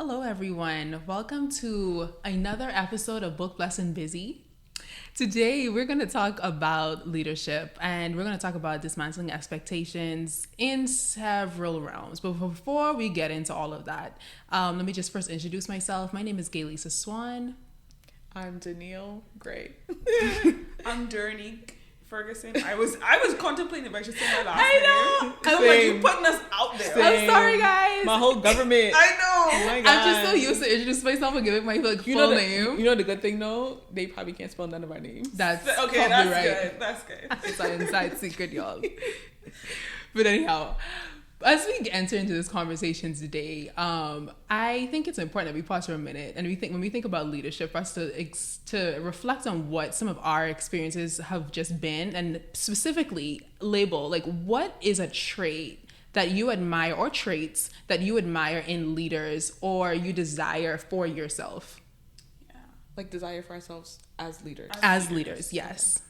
Hello, everyone. Welcome to another episode of Book Blessed and Busy. Today, we're going to talk about leadership and we're going to talk about dismantling expectations in several realms. But before we get into all of that, let me just first introduce myself. My name is Gaylisa Swan. I'm Danielle Gray. I'm Dernique Ferguson. I was contemplating if I should say my last I know. name. Because I'm like, you putting us out there. I'm sorry, guys. My whole government. I know. Oh my God. I'm just so used to introducing myself and giving my full name. You know the good thing though? They probably can't spell none of our names. That's Okay, probably that's right. good. That's good. It's an inside secret, y'all. But anyhow, as we enter into this conversation today, I think it's important that we pause for a minute and when we think about leadership, for us to reflect on what some of our experiences have just been, and specifically label like what is a trait that you admire or traits that you admire in leaders or you desire for yourself. Yeah. Like desire for ourselves as leaders. As leaders, yes.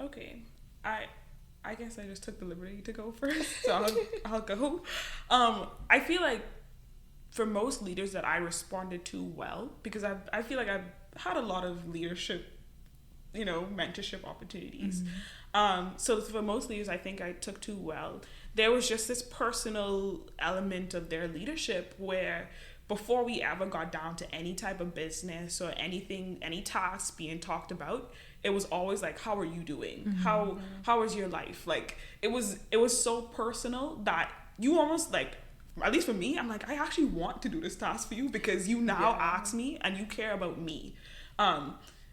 Okay. I guess I just took the liberty to go first, so I'll go. I feel like for most leaders that I responded to well, because I feel like I've had a lot of leadership, mentorship opportunities. So for most leaders, I think I took to well. There was just this personal element of their leadership where before we ever got down to any type of business or anything, any tasks being talked about, it was always like, how are you doing? How is your life? Like it was so personal that you almost like, at least for me, I'm like, I actually want to do this task for you because you now ask me and you care about me.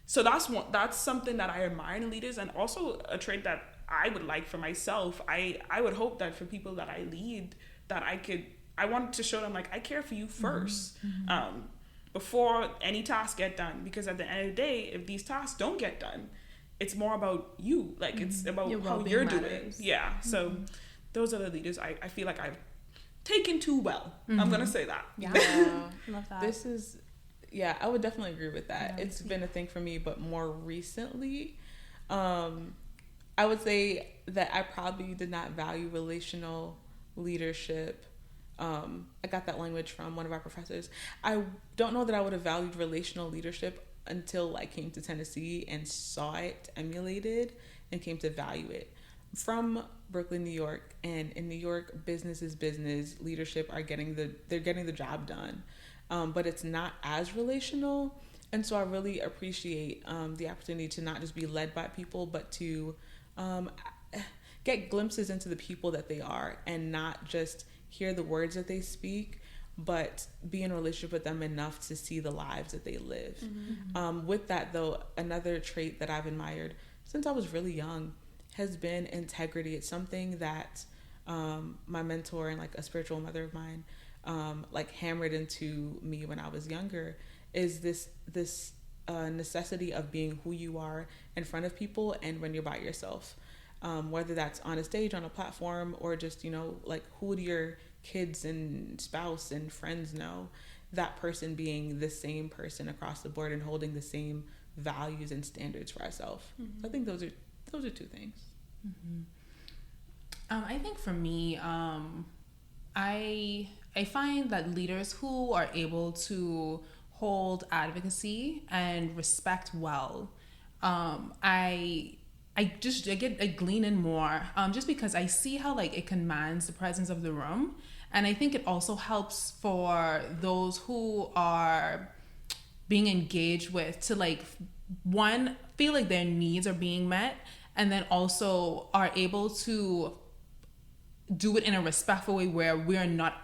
So that's something that I admire in leaders, and also a trait that I would like for myself. I would hope that for people that I lead, that I want to show them like I care for you first. Before any tasks get done, because at the end of the day, if these tasks don't get done, it's more about you. Like it's about how you're doing. Yeah. So those are the leaders I feel like I've taken too well. I'm gonna say that. Yeah. Love that. I would definitely agree with that. It's been a thing for me, but more recently, I would say that I probably did not value relational leadership. I got that language from one of our professors. I don't know that I would have valued relational leadership until I came to Tennessee and saw it emulated and came to value it. From Brooklyn, New York, and in New York, business is business. Leadership they're getting the job done, but it's not as relational. And so I really appreciate the opportunity to not just be led by people, but to get glimpses into the people that they are, and not just hear the words that they speak, but be in a relationship with them enough to see the lives that they live. With that though, another trait that I've admired since I was really young has been integrity. It's something that my mentor and like a spiritual mother of mine hammered into me when I was younger, is this necessity of being who you are in front of people and when you're by yourself. Whether that's on a stage, on a platform, or just, who do your kids and spouse and friends know? That person being the same person across the board and holding the same values and standards for ourselves. I think those are two things. I think for me, I find that leaders who are able to hold advocacy and respect well, I glean in more, just because I see how it commands the presence of the room. And I think it also helps for those who are being engaged with to one, feel like their needs are being met, and then also are able to do it in a respectful way where we're not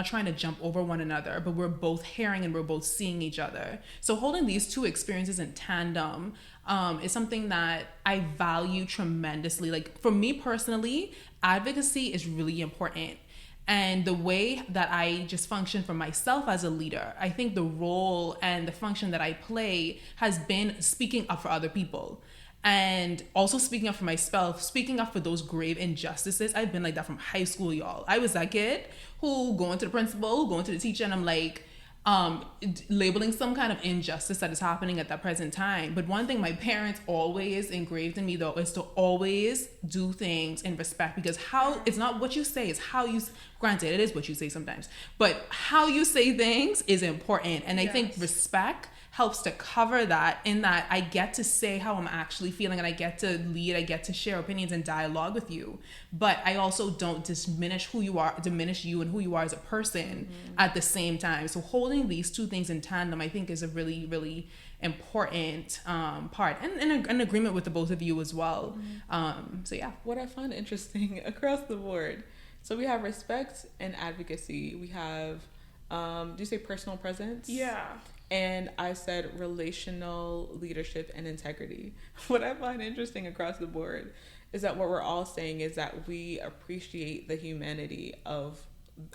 trying to jump over one another, but we're both hearing and we're both seeing each other. So holding these two experiences in tandem is something that I value tremendously. For me personally, advocacy is really important. And the way that I just function for myself as a leader, I think the role and the function that I play has been speaking up for other people. And also speaking up for myself, speaking up for those grave injustices. I've been like that from high school, y'all. I was that kid who going to the principal, going to the teacher, and I'm like, labeling some kind of injustice that is happening at that present time. But one thing my parents always engraved in me, though, is to always do things in respect, because how it's not what you say, it's how you, granted, it is what you say sometimes, but how you say things is important. And I think respect helps to cover that, in that I get to say how I'm actually feeling, and I get to lead, I get to share opinions and dialogue with you. But I also don't diminish who you are, diminish you and who you are as a person at the same time. So holding these two things in tandem, I think, is a really, really important part, and in an agreement with the both of you as well. So yeah. What I find interesting across the board, so we have respect and advocacy. We have, do you say personal presence? Yeah. And I said relational leadership and integrity. What I find interesting across the board is that what we're all saying is that we appreciate the humanity of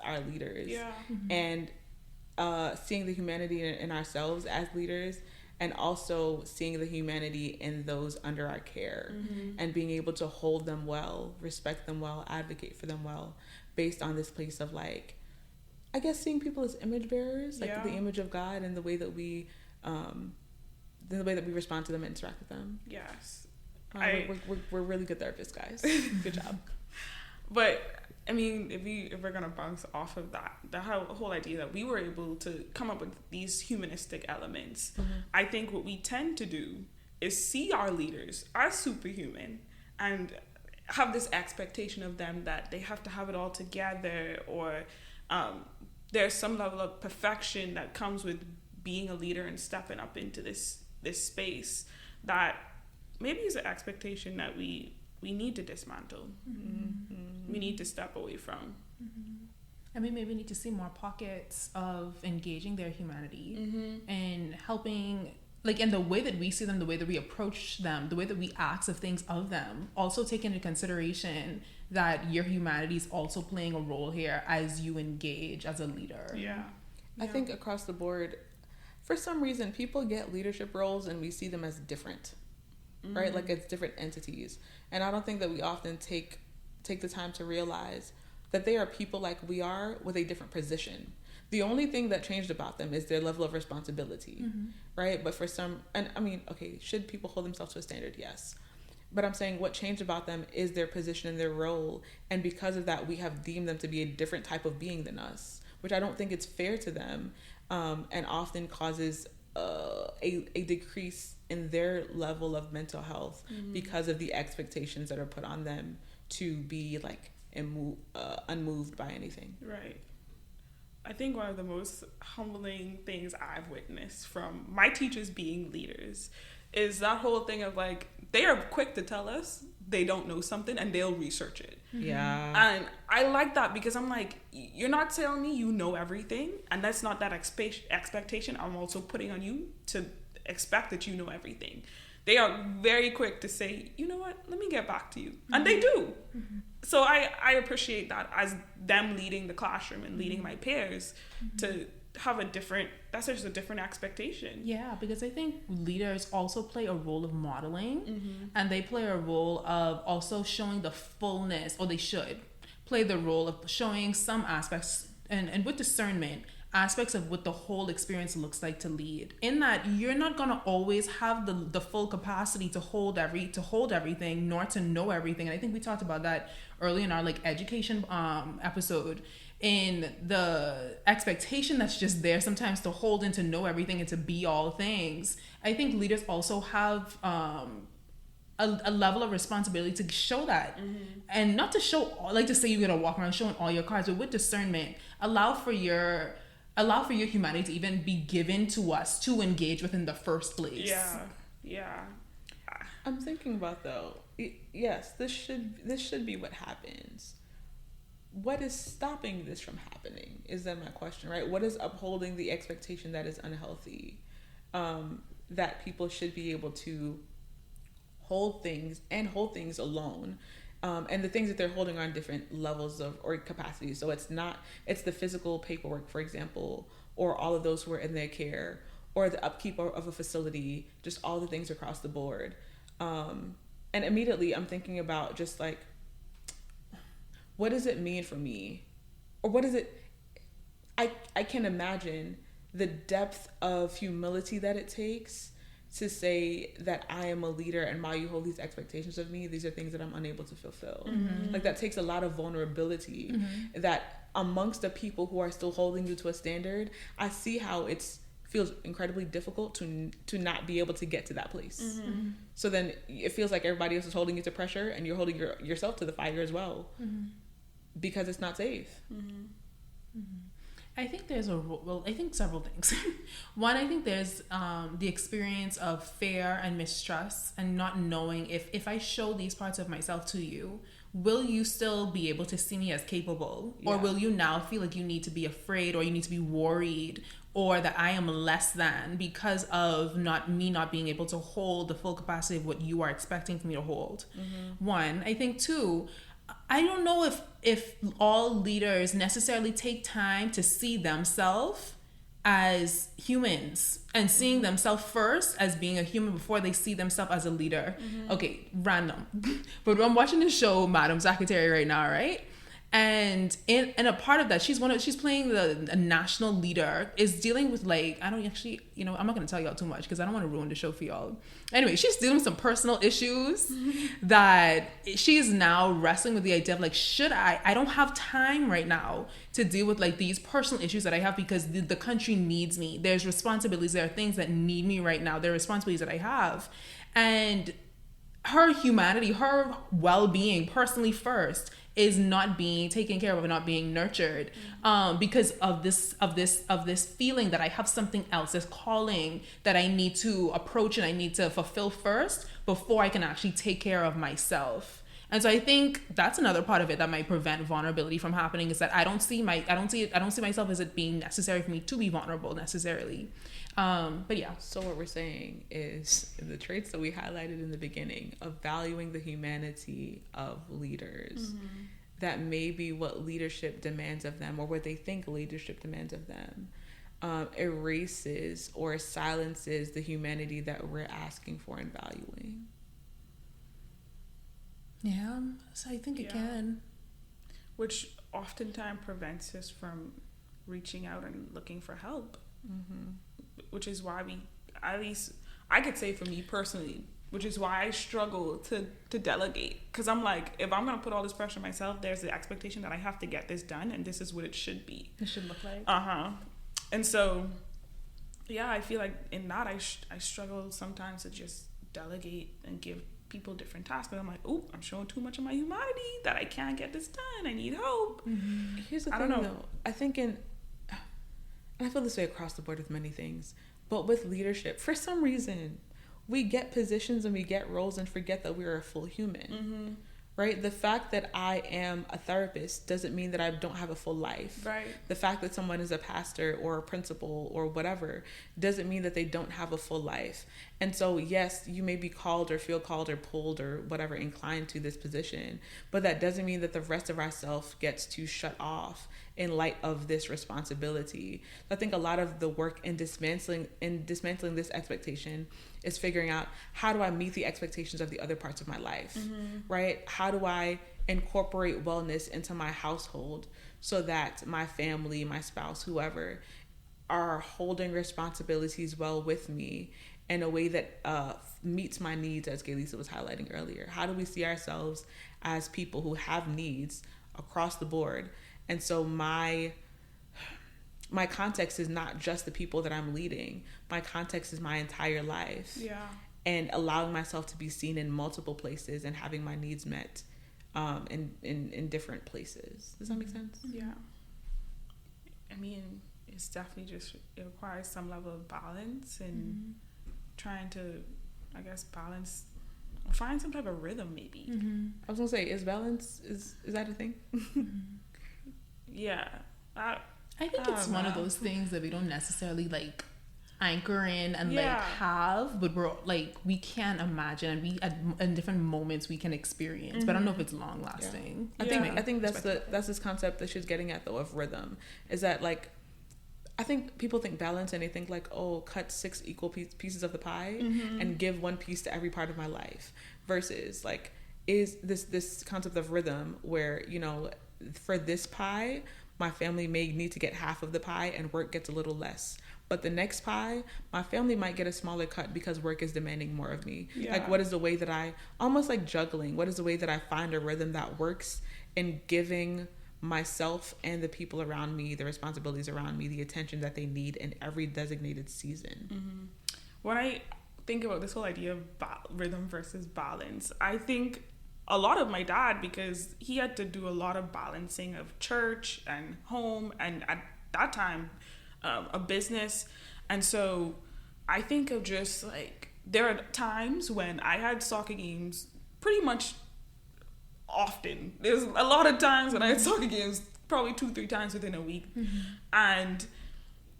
our leaders. Yeah. And seeing the humanity in ourselves as leaders, and also seeing the humanity in those under our care, and being able to hold them well, respect them well, advocate for them well, based on this place of like, I guess, seeing people as image bearers, like the image of God, and the way that we respond to them and interact with them. Yes. We're really good therapists, guys. Good job. But I mean, if we're gonna bounce off of that, the whole idea that we were able to come up with these humanistic elements, I think what we tend to do is see our leaders as superhuman and have this expectation of them that they have to have it all together, or there's some level of perfection that comes with being a leader and stepping up into this space that maybe is an expectation that we need to dismantle. We need to step away from. I mean, maybe we need to see more pockets of engaging their humanity and helping, like, in the way that we see them, the way that we approach them, the way that we ask of things of them, also take into consideration that your humanity is also playing a role here as you engage as a leader. Yeah. I think across the board, for some reason, people get leadership roles and we see them as different, right? Like it's different entities. And I don't think that we often take the time to realize that they are people like we are, with a different position. The only thing that changed about them is their level of responsibility, right? But for some, and I mean, okay, should people hold themselves to a standard? Yes. But I'm saying what changed about them is their position and their role. And because of that, we have deemed them to be a different type of being than us, which I don't think it's fair to them, and often causes a decrease in their level of mental health because of the expectations that are put on them to be like unmoved by anything. Right. I think one of the most humbling things I've witnessed from my teachers being leaders is that whole thing of like, they are quick to tell us they don't know something and they'll research it. Yeah. And I like that, because I'm like, you're not telling me you know everything, and that's not that expectation I'm also putting on you, to expect that you know everything. They are very quick to say, you know what, let me get back to you. And they do. So I appreciate that as them leading the classroom and leading my peers to have that's just a different expectation. Yeah, because I think leaders also play a role of modeling, and they play a role of also showing the fullness, or they should play the role of showing some aspects, and with discernment, aspects of what the whole experience looks like to lead. In that you're not gonna always have the full capacity to hold everything, nor to know everything. And I think we talked about that early in our like education episode, in the expectation that's just there sometimes to hold and to know everything and to be all things. I think leaders also have a level of responsibility to show that, and not to show, like to say you're gonna walk around showing all your cards, but with discernment, allow for your humanity to even be given to us to engage with in the first place. Yeah. I'm thinking about, though, yes, this should be what happens. What is stopping this from happening is then my question, right? What is upholding the expectation that is unhealthy, that people should be able to hold things alone, and the things that they're holding are on different levels of or capacity. So it's the physical paperwork, for example, or all of those who are in their care, or the upkeep of a facility, just all the things across the board. And immediately I'm thinking about just like, what does it mean for me? Or what is it? I can imagine the depth of humility that it takes to say that I am a leader, and while you hold these expectations of me, these are things that I'm unable to fulfill. Like, that takes a lot of vulnerability, that amongst the people who are still holding you to a standard, I see how it's feels incredibly difficult to not be able to get to that place. So then it feels like everybody else is holding you to pressure, and you're holding yourself to the fire as well, because it's not safe. I think there's I think several things. One, I think there's the experience of fear and mistrust, and not knowing if I show these parts of myself to you, will you still be able to see me as capable? Or will you now feel like you need to be afraid, or you need to be worried, or that I am less than because of not being able to hold the full capacity of what you are expecting for me to hold? One. I think two, I don't know if all leaders necessarily take time to see themselves as humans, and seeing themselves first as being a human before they see themselves as a leader. Okay, random. But I'm watching the show Madam Secretary right now, right? And in a part of that, she's playing a national leader, is dealing with, like, I don't actually, I'm not going to tell y'all too much because I don't want to ruin the show for y'all. Anyway, she's dealing with some personal issues that she is now wrestling with the idea of, like, should I don't have time right now to deal with, like, these personal issues that I have, because the country needs me. There's responsibilities. There are things that need me right now. There are responsibilities that I have. And her humanity, her well-being personally first, is not being taken care of and not being nurtured, because of this feeling that I have something else, this calling that I need to approach and I need to fulfill first before I can actually take care of myself. And so I think that's another part of it that might prevent vulnerability from happening, is that I don't see myself as it being necessary for me to be vulnerable necessarily. But yeah. So what we're saying is the traits that we highlighted in the beginning of valuing the humanity of leaders, that may be what leadership demands of them, or what they think leadership demands of them, erases or silences the humanity that we're asking for and valuing. Yeah, so I think it can. Which oftentimes prevents us from reaching out and looking for help. Which is why at least I could say for me personally, which is why I struggle to delegate. Because I'm like, if I'm going to put all this pressure on myself, there's the expectation that I have to get this done, and this is what it should be. It should look like. And so, yeah, I feel like in that I struggle sometimes to just delegate and give people different tasks. And I'm like, oh, I'm showing too much of my humanity that I can't get this done. I need help. Here's the thing, though. I think and I feel this way across the board with many things, but with leadership, for some reason, we get positions and we get roles and forget that we're a full human, right? The fact that I am a therapist doesn't mean that I don't have a full life. Right. The fact that someone is a pastor or a principal or whatever doesn't mean that they don't have a full life. And so, yes, you may be called or feel called or pulled or whatever, inclined to this position, but that doesn't mean that the rest of ourself gets to shut off in light of this responsibility. I think a lot of the work in dismantling this expectation is figuring out, how do I meet the expectations of the other parts of my life, right? How do I incorporate wellness into my household so that my family, my spouse, whoever, are holding responsibilities well with me in a way that meets my needs, as Gaylisa was highlighting earlier? How do we see ourselves as people who have needs across the board? And so my context is not just the people that I'm leading. My context is my entire life. Yeah. And allowing myself to be seen in multiple places and having my needs met in different places. Does that make sense? Yeah. I mean, it's definitely it requires some level of balance and trying to, I guess, balance, or find some type of rhythm maybe. I was gonna say, is balance, is that a thing? Yeah. I think it's one of those things that we don't necessarily like anchor in and like have, but we're like, we can't imagine, and we in different moments we can experience, but I don't know if it's long lasting. I think that's this concept that she's getting at, though, of rhythm, is that, like, I think people think balance and they think like, oh, cut 6 equal pieces of the pie and give one piece to every part of my life, versus like, is this concept of rhythm where, you know, for this pie, my family may need to get half of the pie and work gets a little less. But the next pie, my family might get a smaller cut because work is demanding more of me. Yeah. Like, what is the way that I, almost like juggling, what is the way that I find a rhythm that works in giving myself and the people around me, the responsibilities around me, the attention that they need in every designated season? Mm-hmm. When I think about this whole idea of rhythm versus balance, I think a lot of my dad, because he had to do a lot of balancing of church and home, and at that time, a business. And so I think of just like, there are times when I had soccer games pretty much often. There's a lot of times when I had soccer games probably 2-3 times within a week. Mm-hmm. And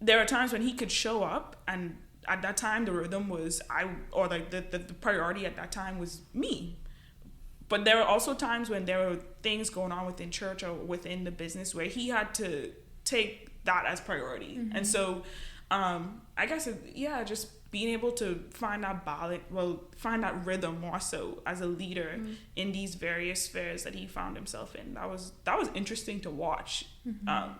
there are times when he could show up, and at that time the rhythm was the priority at that time was me. But there were also times when there were things going on within church or within the business where he had to take that as priority. Mm-hmm. And so I guess just being able to find that balance, find that rhythm more so as a leader mm-hmm. in these various spheres that he found himself in. That was interesting to watch,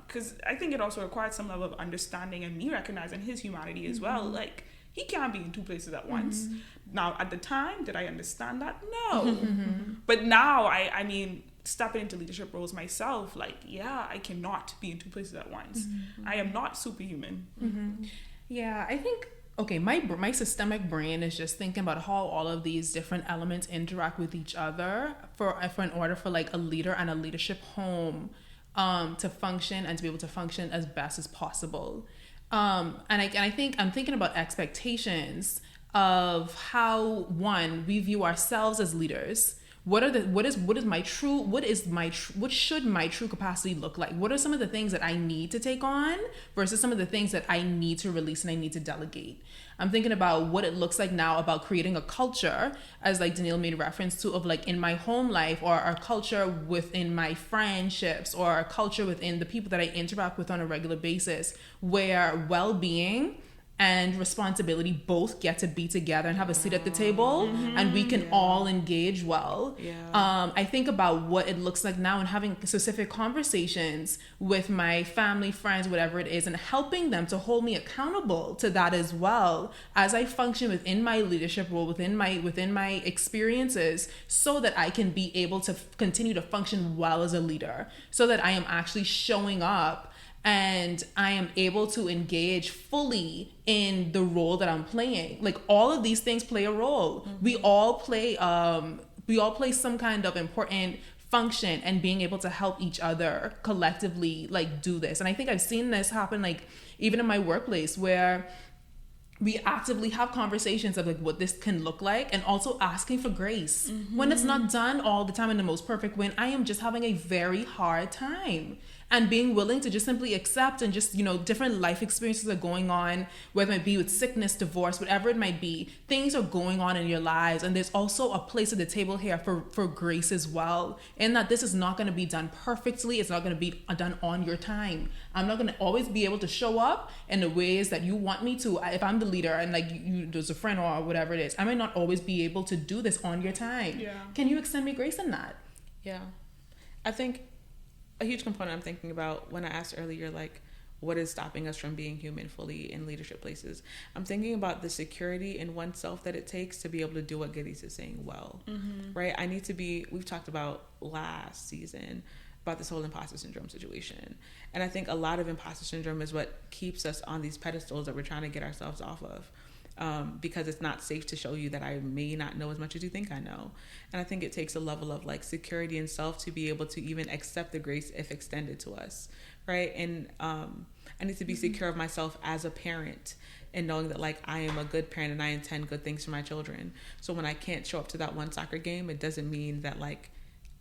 because I think it also required some level of understanding and me recognizing his humanity as well. Like, he can't be in 2 places at once. Now, at the time, did I understand that? No. But now, I mean, stepping into leadership roles myself, like, yeah, I cannot be in 2 places at once. I am not superhuman. Yeah, I think, okay, my systemic brain is just thinking about how all of these different elements interact with each other for in order for like a leader and a leadership home to function and to be able to function as best as possible. And I think I'm thinking about expectations of how, one, we view ourselves as leaders. What should my true capacity look like? What are some of the things that I need to take on versus some of the things that I need to release and I need to delegate? I'm thinking about what it looks like now about creating a culture, as like Danielle made reference to, of like in my home life, or our culture within my friendships, or our culture within the people that I interact with on a regular basis, where well-being and responsibility both get to be together and have a seat at the table, and we can all engage well. I think about what it looks like now and having specific conversations with my family, friends, whatever it is, and helping them to hold me accountable to that as well as I function within my leadership role, within my experiences, so that I can be able to continue to function well as a leader, so that I am actually showing up and I am able to engage fully in the role that I'm playing. Like, all of these things play a role. We all play some kind of important function, and being able to help each other collectively like do this. And I think I've seen this happen like even in my workplace, where we actively have conversations of like what this can look like, and also asking for grace when it's not done all the time in the most perfect way. And I am just having a very hard time, and being willing to just simply accept, and just, different life experiences are going on, whether it be with sickness, divorce, whatever it might be. Things are going on in your lives, and there's also a place at the table here for grace as well, and that this is not going to be done perfectly. It's not going to be done on your time. I'm not going to always be able to show up in the ways that you want me to. If I'm the leader and like there's a friend or whatever it is, I might not always be able to do this on your time. Can you extend me grace in that? I think a huge component I'm thinking about when I asked earlier, like, what is stopping us from being human fully in leadership places? I'm thinking about the security in oneself that it takes to be able to do what Gideon is saying well, right? We've talked about last season about this whole imposter syndrome situation. And I think a lot of imposter syndrome is what keeps us on these pedestals that we're trying to get ourselves off of. Because it's not safe to show you that I may not know as much as you think I know. And I think it takes a level of like security in self to be able to even accept the grace if extended to us, right? And I need to be secure of myself as a parent, and knowing that like I am a good parent and I intend good things for my children. So when I can't show up to that one soccer game, it doesn't mean that like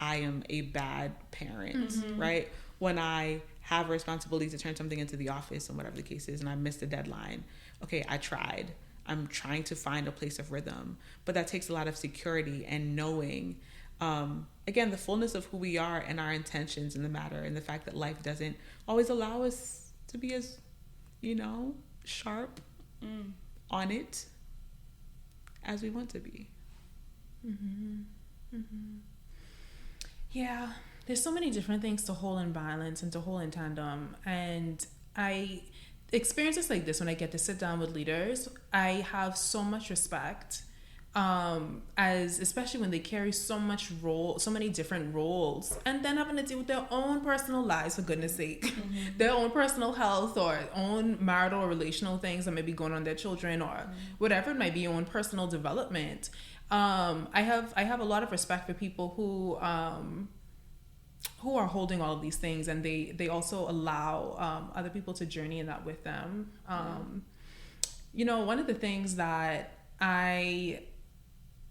I am a bad parent, right? When I have a responsibility to turn something into the office and whatever the case is, and I missed the deadline, okay, I tried. I'm trying to find a place of rhythm, but that takes a lot of security and knowing, again, the fullness of who we are and our intentions in the matter, and the fact that life doesn't always allow us to be as, sharp on it as we want to be. Yeah, There's so many different things to hold in balance and to hold in tandem. And I experiences like this when I get to sit down with leaders, I have so much respect. As especially when they carry so many different roles, and then having to deal with their own personal lives, for goodness sake, their own personal health or own marital or relational things that may be going on with their children or whatever it might be, own personal development. I have a lot of respect for people who are holding all of these things, and they also allow other people to journey in that with them. One of the things that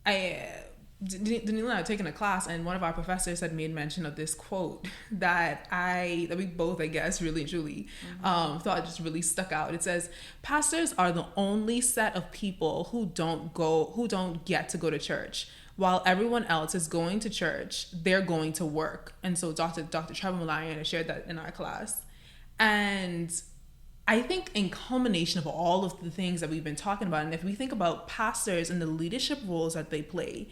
Danila and I had taken a class, and one of our professors had made mention of this quote that we both, I guess, really and truly thought just really stuck out. It says, "Pastors are the only set of people who don't get to go to church. While everyone else is going to church, they're going to work." And so Dr. Trevor Malayan shared that in our class. And I think in culmination of all of the things that we've been talking about, and if we think about pastors and the leadership roles that they play,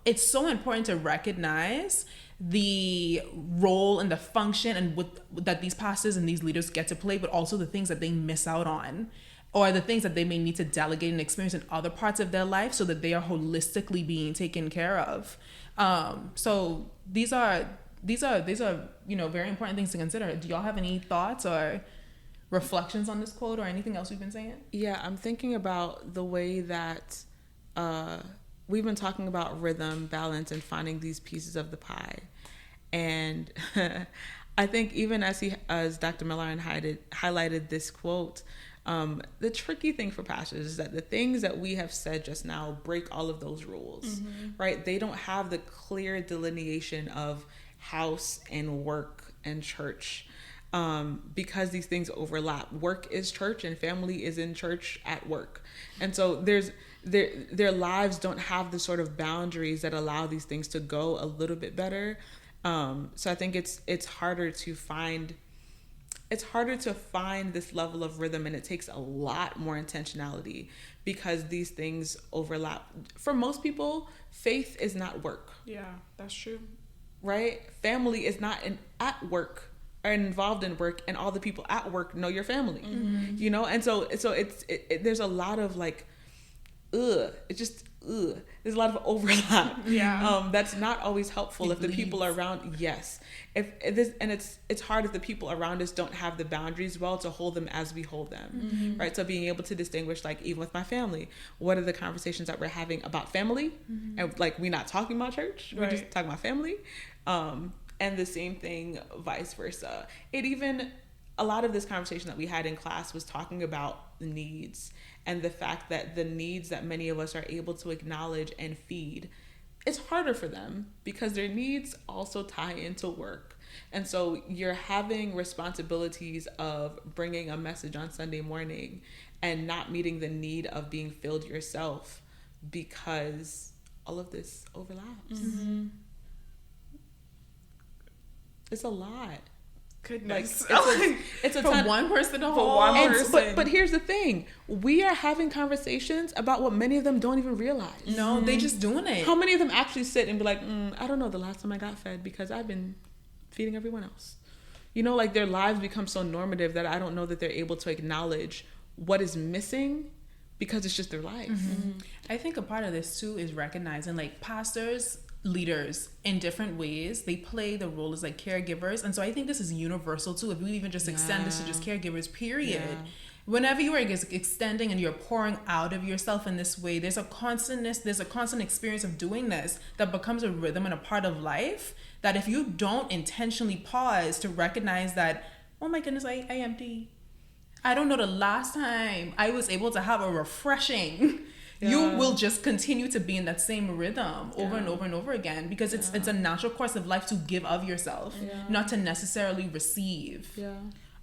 it's so important to recognize the role and the function and that these pastors and these leaders get to play, but also the things that they miss out on, or the things that they may need to delegate and experience in other parts of their life so that they are holistically being taken care of. So these are very important things to consider. Do y'all have any thoughts or reflections on this quote or anything else we've been saying? Yeah, I'm thinking about the way that we've been talking about rhythm, balance, and finding these pieces of the pie. And I think even as Dr. Miller highlighted this quote, the tricky thing for pastors is that the things that we have said just now break all of those rules, right? They don't have the clear delineation of house and work and church. Because these things overlap. Work is church and family is in church at work. And so their lives don't have the sort of boundaries that allow these things to go a little bit better. So I think it's harder to find this level of rhythm, and it takes a lot more intentionality because these things overlap. For most people, faith is not work. Yeah, that's true. Right? Family is not at work. Are involved in work, and all the people at work know your family, and so there's a lot of like, there's a lot of overlap. Yeah. That's not always helpful if the people around, it's hard if the people around us don't have the boundaries well to hold them as we hold them, right? So being able to distinguish, like even with my family, what are the conversations that we're having about family, and like we're not talking about church, we're just talking about family. And the same thing, vice versa. A lot of this conversation that we had in class was talking about the needs and the fact that the needs that many of us are able to acknowledge and feed, it's harder for them because their needs also tie into work. And so you're having responsibilities of bringing a message on Sunday morning and not meeting the need of being filled yourself because all of this overlaps. It's a lot. Goodness. It's a for ton. one person to For hold. one person. But here's the thing. We are having conversations about what many of them don't even realize. No, they just doing it. How many of them actually sit and be like, I don't know the last time I got fed because I've been feeding everyone else. Like their lives become so normative that I don't know that they're able to acknowledge what is missing because it's just their life. I think a part of this too is recognizing like pastors, leaders in different ways, they play the role as like caregivers. And so I think this is universal too. If we even just extend this to just caregivers, period. Whenever you are extending and you're pouring out of yourself in this way, there's a constant experience of doing this that becomes a rhythm and a part of life that if you don't intentionally pause to recognize that, oh my goodness, I empty. I don't know the last time I was able to have a refreshing. You will just continue to be in that same rhythm over and over and over again because it's a natural course of life to give of yourself, not to necessarily receive. Yeah.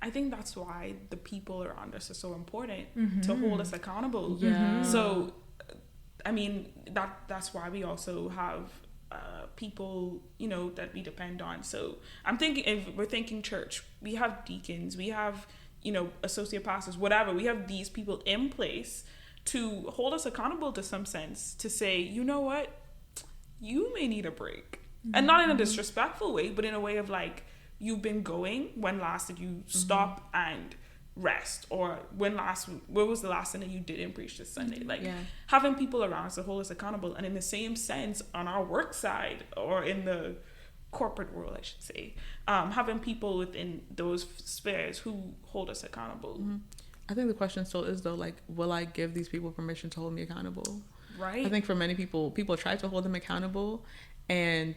I think that's why the people around us are so important to hold us accountable. Yeah. So, I mean, that's why we also have people, that we depend on. So I'm thinking, if we're thinking church, we have deacons, we have, associate pastors, whatever. We have these people in place to hold us accountable to some sense, to say, you know what, you may need a break. And not in a disrespectful way, but in a way of like, you've been going, when last did you stop and rest? Or when was the last thing that you didn't preach this Sunday? Like, having people around us to hold us accountable. And in the same sense, on our work side, or in the corporate world, I should say, having people within those spheres who hold us accountable. I think the question still is, though, like, will I give these people permission to hold me accountable? Right. I think for many people try to hold them accountable, and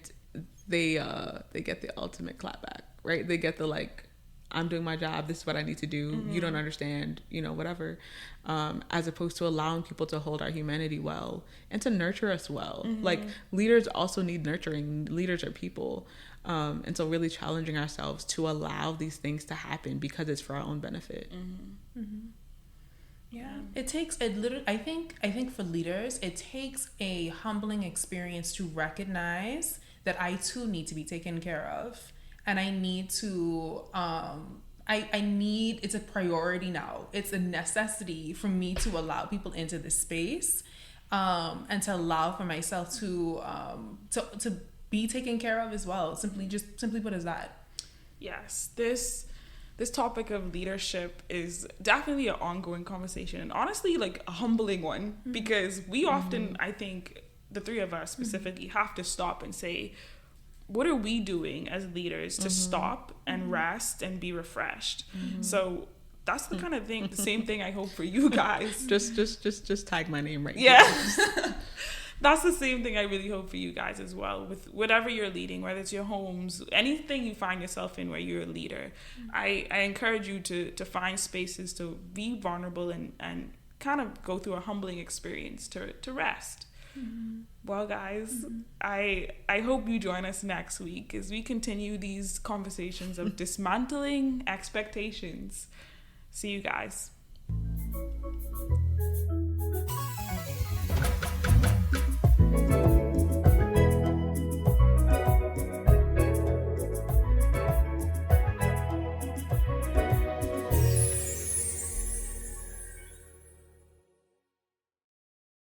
they get the ultimate clapback, right? They get the, like, I'm doing my job, this is what I need to do, you don't understand, whatever, as opposed to allowing people to hold our humanity well and to nurture us well. Like, leaders also need nurturing. Leaders are people. And so really challenging ourselves to allow these things to happen because it's for our own benefit. Yeah, it takes I think for leaders, it takes a humbling experience to recognize that I too need to be taken care of, and I need to it's a priority now. It's a necessity for me to allow people into this space, and to allow for myself to be taken care of as well. Simply put as that. Yes, this topic of leadership is definitely an ongoing conversation, and honestly, like, a humbling one, because we often, I think, the three of us specifically, have to stop and say, what are we doing as leaders to stop and rest and be refreshed? So that's the kind of thing, the same thing I hope for you guys. Just tag my name right here. Yeah. That's the same thing I really hope for you guys as well, with whatever you're leading, whether it's your homes, anything you find yourself in where you're a leader. I encourage you to find spaces to be vulnerable and kind of go through a humbling experience to rest. Well, guys, I hope you join us next week as we continue these conversations of dismantling expectations. See you guys.